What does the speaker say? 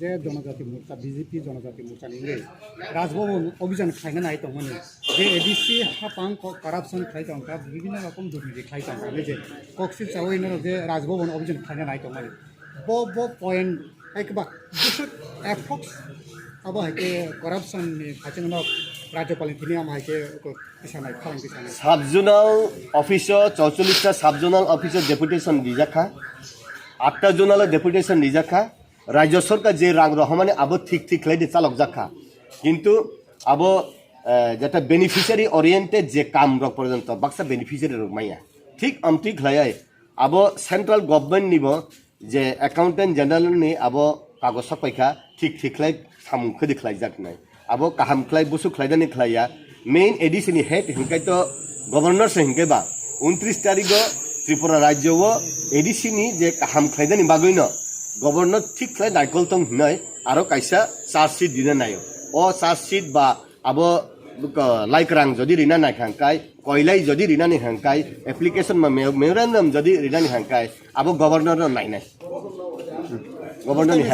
যে জনজাতি মোর্চা বিজেপি জনজাতি মোর্চা নিয়ে রাজভবন অভিযান খাইনে নাই মানে যে এডিসি হাপাং কারাপশন খাইতাম বিভিন্ন রকম দুর্নীতি খাইতাম যে কক্সি চাওয়াইনের যে রাজভবন অভিযান খাইনে নাই মানে ব পয়েন্ট একবার এফক্স আবো হাইকে কারাপশন খাইছেন রাজ্যপালের তিনি আমার হাইকে পিছানায় খালাম পিছানায় সাব জোনাল অফিসও 44টা সাব জোনাল অফিসের ডেপুটেশন দিজাখা 8টা জোনালের ডেপুটেশন দিজাখা রাজ্য সরকার যে রাং রহমানে আবো ঠিক লাইতে চালক যাখা কিন্তু আবো যেটা বেনিফিশিয়ারি ওরিয়েন্টেড যে কাম রক পর্যন্ত বাক্সা বেনিফিশিয়ারি রক মাইয়া ঠিক আমটি খাই আবো সেন্ট্রাল গভর্নমেন্ট নিব যে অ্যাকাউন্টেন্ট জেনারেল নি আবো কাগজ সাপাইখা ঠিক লাই সামুখে দেখলাই যাক নাই আবো কাহাম খাই বসু খাইদানি খাইয়া মেইন এডিসিনি হেড হিংকাই তো গভর্নর সে হিংকে বা 29 তারিখ ত্রিপুরা রাজ্যও এডিসিনি যে কাহাম খাইদানি বাগৈ ন গভর্নর ঠিক খাই দায়কল তং হিনাই আরো কাইসা চার্জশিট দিনে নাই ও চার্জশিট বা আবো লাইক রাং যদি রিনা নাই হাংকাই কয়লাই যদি রিনা নি হাংকাই এপ্লিকেশন মেমোরেন্ডাম যদি রিনা নি হাংকাই আবো গভর্নর নাই গভর্নর নি